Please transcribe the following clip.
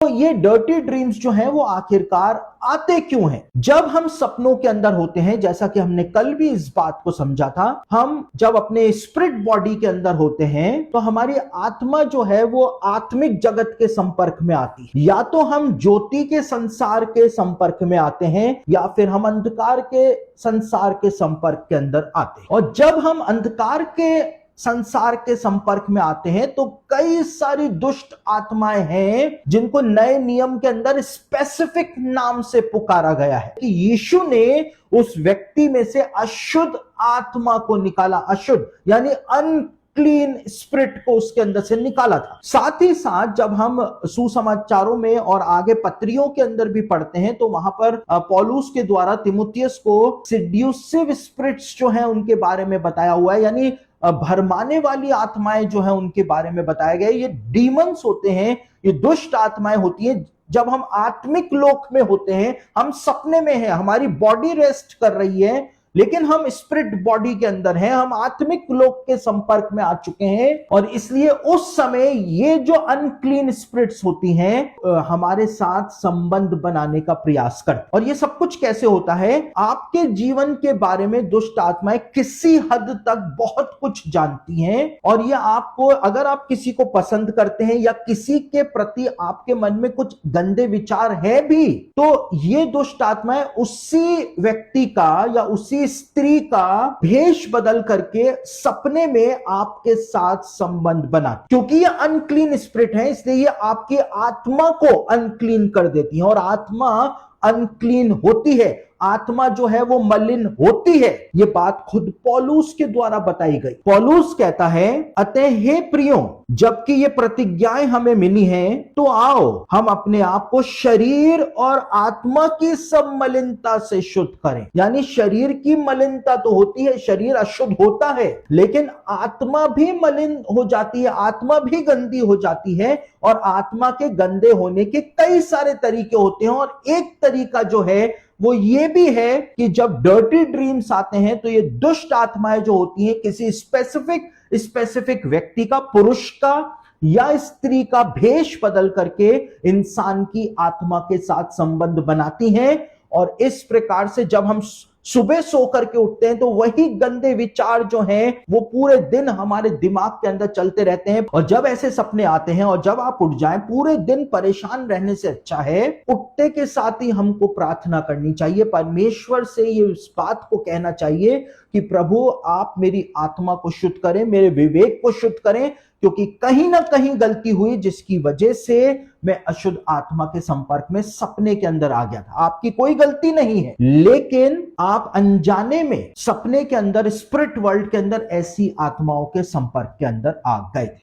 तो ये dirty dreams जो हैं वो आखिरकार आते क्यों हैं? जब हम सपनों के अंदर होते हैं, जैसा कि हमने कल भी इस बात को समझा था, हम जब अपने स्पिरिट बॉडी के अंदर होते हैं तो हमारी आत्मा जो है वो आत्मिक जगत के संपर्क में आती है। या तो हम ज्योति के संसार के संपर्क में आते हैं या फिर हम अंधकार के संसार के संपर्क के अंदर आते हैं। और जब हम अंधकार के संसार के संपर्क में आते हैं तो कई सारी दुष्ट आत्माएं हैं जिनको नए नियम के अंदर स्पेसिफिक नाम से पुकारा गया है कि यीशु ने उस व्यक्ति में से अशुद्ध आत्मा को निकाला। अशुद्ध यानी अनक्लीन स्पिरिट को उसके अंदर से निकाला था। साथ ही साथ जब हम सुसमाचारों में और आगे पत्रियों के अंदर भी पढ़ते हैं तो वहां पर पौलुस के द्वारा तिमुथियुस को सिड्यूसिव स्पिरिट्स जो हैं उनके बारे में बताया हुआ है, यानी भरमाने वाली आत्माएं जो है उनके बारे में बताया गया है। ये डीमंस होते हैं, ये दुष्ट आत्माएं होती हैं। जब हम आत्मिक लोक में होते हैं, हम सपने में हैं, हमारी बॉडी रेस्ट कर रही है लेकिन हम स्पिरिट बॉडी के अंदर हैं, हम आत्मिक लोक के संपर्क में आ चुके हैं और इसलिए उस समय ये जो अनक्लीन स्पिरिट्स होती हैं हमारे साथ संबंध बनाने का प्रयास करते। और ये सब कुछ कैसे होता है? आपके जीवन के बारे में दुष्ट आत्माएं किसी हद तक बहुत कुछ जानती हैं और ये आपको, अगर आप किसी को पसंद करते हैं या किसी के प्रति आपके मन में कुछ गंदे विचार है भी, तो ये दुष्ट आत्माएं उसी व्यक्ति का या उसी स्त्री का भेष बदल करके सपने में आपके साथ संबंध बना, क्योंकि ये अनक्लीन स्पिरिट है इसलिए ये आपकी आत्मा को अनक्लीन कर देती है। और आत्मा अनक्लीन होती है, आत्मा जो है वो मलिन होती है। ये बात खुद पौलुस के द्वारा बताई गई। पौलुस कहता है, अतः हे प्रियो, जबकि ये प्रतिज्ञाएं हमें मिली हैं तो आओ हम अपने आप को शरीर और आत्मा की सब मलिनता से शुद्ध करें। यानी शरीर की मलिनता तो होती है, शरीर अशुद्ध होता है, लेकिन आत्मा भी मलिन हो जाती है, आत्मा भी गंदी हो जाती है। और आत्मा के गंदे होने के कई सारे तरीके होते हैं और एक तरीका जो है वो ये भी है कि जब डर्टी ड्रीम्स आते हैं तो ये दुष्ट आत्माएं जो होती हैं किसी स्पेसिफिक व्यक्ति का, पुरुष का या स्त्री का भेष बदल करके इंसान की आत्मा के साथ संबंध बनाती हैं। और इस प्रकार से जब हम सुबह सो करके उठते हैं तो वही गंदे विचार जो हैं वो पूरे दिन हमारे दिमाग के अंदर चलते रहते हैं। और जब ऐसे सपने आते हैं और जब आप उठ जाएं, पूरे दिन परेशान रहने से अच्छा है उठते के साथ ही हमको प्रार्थना करनी चाहिए, परमेश्वर से ये इस बात को कहना चाहिए कि प्रभु आप मेरी आत्मा को शुद्ध करें, मेरे विवेक को शुद्ध करें, क्योंकि कहीं ना कहीं गलती हुई जिसकी वजह से मैं अशुद्ध आत्मा के संपर्क में सपने के अंदर आ गया था। आपकी कोई गलती नहीं है, लेकिन आप अनजाने में सपने के अंदर, स्पिरिट वर्ल्ड के अंदर ऐसी आत्माओं के संपर्क के अंदर आ गए थे।